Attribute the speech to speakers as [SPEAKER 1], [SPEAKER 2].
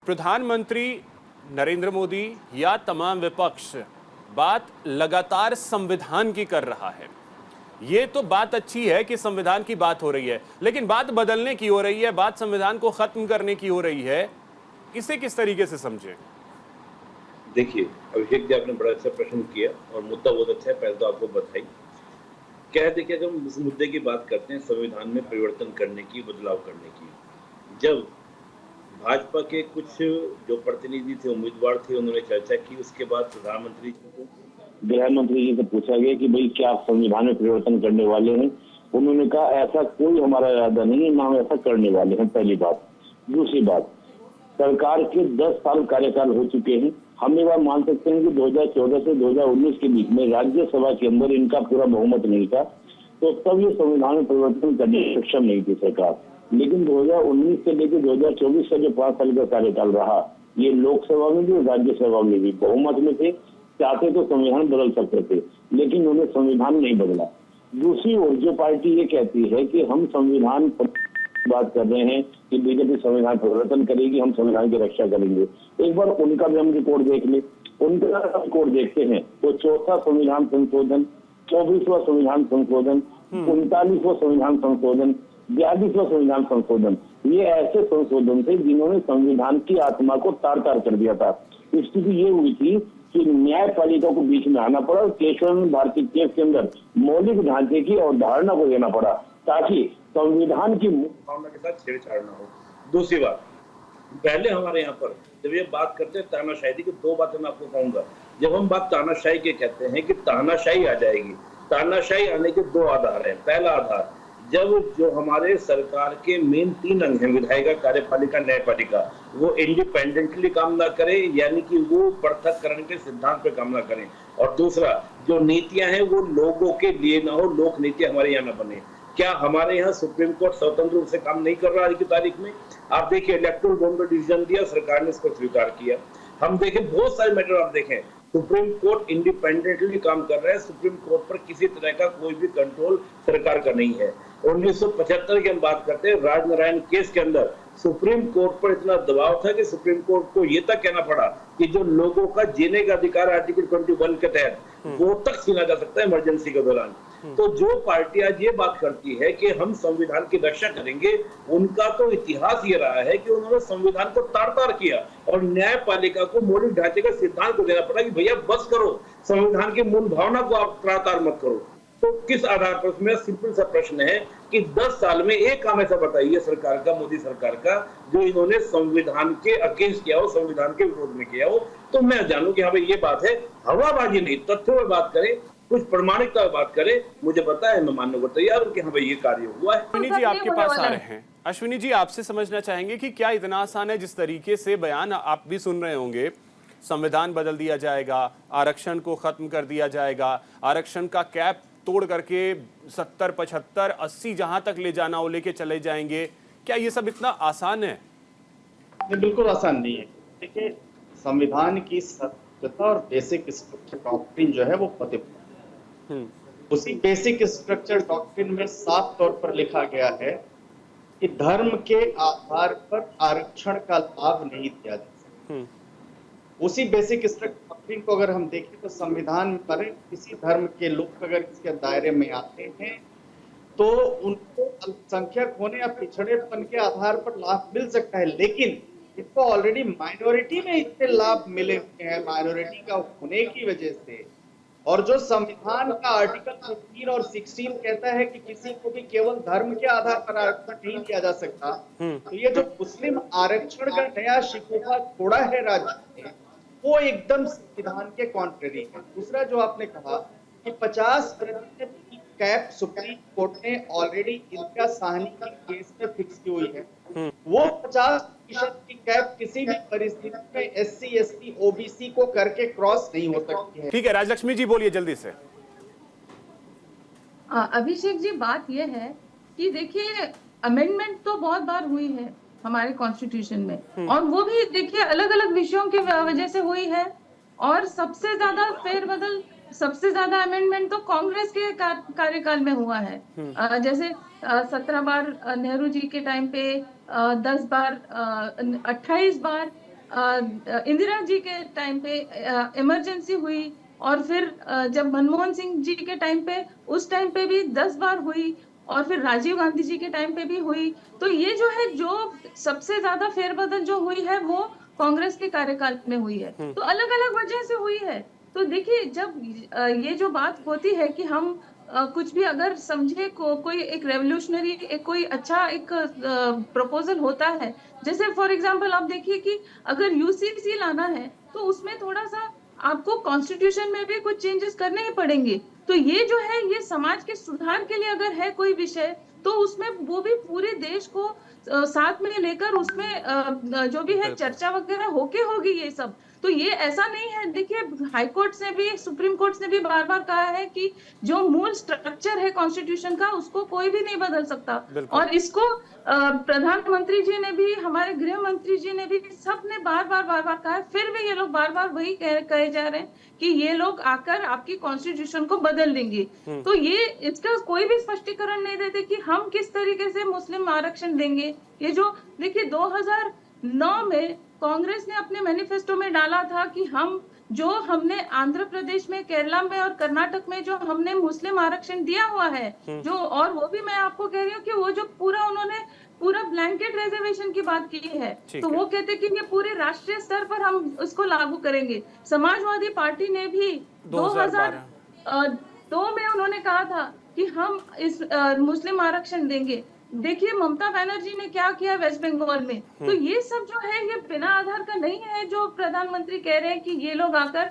[SPEAKER 1] प्रधानमंत्री नरेंद्र मोदी या तमाम विपक्ष बात लगातार संविधान की कर रहा है। ये तो बात अच्छी है कि संविधान की बात हो रही है, लेकिन बात बदलने की हो रही है, बात संविधान को खत्म करने की हो रही है। इसे किस तरीके से समझे?
[SPEAKER 2] देखिए, अभिषेक जी, आपने बड़ा अच्छा प्रश्न किया और मुद्दा बहुत अच्छा है। पहले तो आपको बधाई। क्या है, देखिए, जब हम इस मुद्दे की बात करते हैं संविधान में परिवर्तन करने की, बदलाव करने की, जब भाजपा के कुछ जो प्रतिनिधि थे, उम्मीदवार थे, उन्होंने चर्चा की, उसके बाद प्रधानमंत्री जी को गृह मंत्री जी से पूछा गया कि भाई क्या आप संविधान में परिवर्तन करने वाले हैं। उन्होंने कहा ऐसा कोई हमारा इरादा नहीं है, ना हम ऐसा करने वाले हैं। पहली बात। दूसरी बात, सरकार के 10 साल कार्यकाल हो चुके हैं। हम ये बात मान सकते हैं कि 2014 से 2019 के बीच में राज्यसभा के अंदर इनका पूरा बहुमत नहीं था, तो तब ये संविधान में परिवर्तन करने में सक्षम नहीं थी सरकार। लेकिन 2019 से लेकर 2024 का जो 5 साल का कार्यकाल रहा, ये लोकसभा में भी और राज्यसभा में भी बहुमत में थे। चाहते तो संविधान बदल सकते थे, लेकिन उन्होंने संविधान नहीं बदला। दूसरी ओर जो पार्टी ये कहती है कि हम संविधान बात कर रहे हैं कि बीजेपी संविधान परिवर्तन करेगी, हम संविधान की रक्षा करेंगे, एक बार उनका भी हम रिपोर्ट देख ले। उनका रिपोर्ट देखते हैं तो 4था संविधान संशोधन, 24वां संविधान संशोधन, 39वां संविधान संशोधन, 42वां संविधान संशोधन, ये ऐसे संशोधन थे जिन्होंने संविधान की आत्मा को तार तार कर दिया था। स्थिति ये हुई थी कि न्यायपालिका को बीच में आना पड़ा और केशव भारती केस के अंदर मौलिक ढांचे की अवधारणा को देना पड़ा ताकि संविधान की भावना के साथ छेड़छाड़ ना हो। दूसरी बात, पहले हमारे यहाँ पर जब ये बात करते हैं तानाशाही की, 2 बातें मैं आपको कहूंगा। जब हम बात तानाशाही के कहते हैं कि तानाशाही आ जाएगी, तानाशाही आने के 2 आधार हैं। पहला आधार, जब जो हमारे सरकार के मेन 3 अंग हैं, विधायिका, कार्यपालिका, न्यायपालिका, वो इंडिपेंडेंटली काम ना करें, यानी कि वो पृथककरण के सिद्धांत पे काम ना करें। और दूसरा, जो नीतियां हैं वो लोगों के लिए ना हो, लोक नीति हमारे यहाँ ना बने। क्या हमारे यहाँ सुप्रीम कोर्ट स्वतंत्र रूप से काम नहीं कर रहा आज की तारीख में? आप देखिए, इलेक्टोरल बॉन्ड का डिसीजन दिया, सरकार ने इसको स्वीकार किया। हम देखें, बहुत सारे मैटर आप देखें, सुप्रीम कोर्ट इंडिपेंडेंटली काम कर रहा है। सुप्रीम कोर्ट पर किसी तरह का कोई भी कंट्रोल सरकार का नहीं है। 1975 की हम बात करते हैं, राजनारायण केस के अंदर सुप्रीम कोर्ट पर इतना दबाव था कि सुप्रीम कोर्ट को यह तक कहना पड़ा कि जो लोगों का जीने का अधिकार आर्टिकल 21 के तहत वो तक छीना जा सकता है इमरजेंसी के दौरान। तो जो पार्टी आज ये बात करती है कि हम संविधान की रक्षा करेंगे, उनका तो इतिहास ये रहा है कि उन्होंने संविधान को तार तार किया और न्यायपालिका को मौलिक ढांचे का सिद्धांत को देना पड़ा कि भैया बस करो, संविधान की मूल भावना को आप तार तार मत करो। तो किस आधार पर? मेरा सिंपल सा प्रश्न है कि 10 साल में एक काम ऐसा बताइए सरकार का, मोदी सरकार का, जो इन्होंने संविधान के अगेंस्ट किया हो, संविधान के विरोध में किया हो, तो मैं जानूं कि हाँ भाई ये बात है। हवाबाजी नहीं, तथ्यों में बात करें, कुछ प्रमाणिकता में बात करें, मुझे पता है, मैं मानने को तैयार हूं कि हाँ भाई ये कार्य हुआ है।
[SPEAKER 1] अश्विनी जी आपके पास आ रहे हैं। अश्विनी जी, आपसे समझना चाहेंगे कि क्या इतना आसान है? जिस तरीके से बयान आप भी सुन रहे होंगे, संविधान बदल दिया जाएगा, आरक्षण को खत्म कर दिया जाएगा, आरक्षण का कैप तोड़ करके 70, 75, 80 जहां तक ले जाना हो लेके चले जाएंगे, क्या ये सब इतना आसान है?
[SPEAKER 3] ये बिल्कुल आसान नहीं है। देखिए, संविधान की सत्यता और बेसिक स्ट्रक्चर डॉक्ट्रिन जो है वो पते, उसी बेसिक स्ट्रक्चर डॉक्ट्रिन में साफ तौर पर लिखा गया है कि धर्म के आधार पर आरक्षण का लाभ नहीं दिया जा सकता। उसी बेसिक स्ट्रक्चर डॉक्ट्रिन को अगर हम देखें तो संविधान पर किसी धर्म के लोग अगर इसके दायरे में आते हैं तो उनको अल्पसंख्यक होने या पिछड़ेपन के आधार पर लाभ मिल सकता है, लेकिन इसको ऑलरेडी माइनॉरिटी में इतने लाभ मिले हुए हैं माइनॉरिटी का होने की वजह से। और जो संविधान का आर्टिकल 15 और 16 कहता है कि किसी को भी केवल धर्म के आधार पर आरक्षण नहीं दिया जा सकता, तो ये जो मुस्लिम आरक्षण का नया शिकूफा छोड़ा है राज्य ने, वो एकदम संविधान के कॉन्ट्ररी है। दूसरा जो आपने कहा कि 50% की कैप सुप्रीम कोर्ट ने ऑलरेडी इनका साहनी की केस में फिक्स की हुई है, वो 50% की कैप किसी भी परिस्थिति में SC, ST, OBC को करके क्रॉस नहीं हो सकती है।
[SPEAKER 1] ठीक है, राजलक्ष्मी जी बोलिए जल्दी से।
[SPEAKER 4] अभिषेक जी, बात यह है कि देखिए, अमेंडमेंट तो बहुत बार हुई है हमारे कॉन्स्टिट्यूशन में, और वो भी देखिए अलग अलग विषयों की वजह से हुई है। और सबसे ज्यादा फेरबदल, सबसे ज्यादा अमेंडमेंट तो कांग्रेस के कार्यकाल में हुआ है। जैसे 17 बार नेहरू जी के टाइम पे, 10 बार, 28 बार इंदिरा जी के टाइम पे इमरजेंसी हुई, और फिर जब मनमोहन सिंह जी के टाइम पे, उस टाइम पे भी 10 बार हुई, और फिर राजीव गांधी जी के टाइम पे भी हुई। तो ये जो है, जो सबसे ज्यादा फेरबदल जो हुई है वो कांग्रेस के कार्यकाल में हुई है। तो अलग अलग वजह से हुई है। तो देखिए, जब ये जो बात होती है कि हम कुछ भी अगर समझे कोई एक रेवोल्यूशनरी, एक कोई अच्छा एक प्रपोजल होता है, जैसे फॉर एग्जांपल आप देखिए कि अगर यूसीसी लाना है तो उसमें थोड़ा सा आपको कॉन्स्टिट्यूशन में भी कुछ चेंजेस करने ही पड़ेंगे। तो ये जो है, ये समाज के सुधार के लिए अगर है कोई विषय, तो उसमें वो भी पूरे देश को साथ में लेकर उसमें जो भी है चर्चा वगैरह होके होगी ये सब। तो ये ऐसा नहीं है, देखिए हाई कोर्ट ने भी, सुप्रीम कोर्ट ने भी बार बार कहा है कि जो मूल स्ट्रक्चर है कॉन्स्टिट्यूशन का, उसको कोई भी नहीं बदल सकता। और इसको प्रधानमंत्री जी ने भी, हमारे गृह मंत्री जी ने भी, सबने बार बार कहा है। फिर भी ये लोग बार बार वही कहे जा रहे हैं कि ये लोग आकर आपकी कॉन्स्टिट्यूशन को बदल देंगे। तो ये इसका कोई भी स्पष्टीकरण नहीं देते कि हम किस तरीके से मुस्लिम आरक्षण देंगे। ये जो देखिए 2009 में कांग्रेस ने अपने मैनिफेस्टो में डाला था कि हमने आंध्र प्रदेश में, केरला में और कर्नाटक में जो हमने मुस्लिम आरक्षण दिया हुआ है, जो, और वो भी मैं आपको कह रही हूँ कि वो जो उन्होंने पूरा ब्लैंकेट रिजर्वेशन की बात की है, तो वो कहते कि ये पूरे राष्ट्रीय स्तर पर हम उसको लागू करेंगे। समाजवादी पार्टी ने भी 2002 में उन्होंने कहा था कि हम इस मुस्लिम आरक्षण देंगे। देखिए ममता बनर्जी ने क्या किया वेस्ट बंगाल में। तो ये सब जो है, ये बिना आधार का नहीं है जो प्रधानमंत्री कह रहे हैं कि ये लोग आकर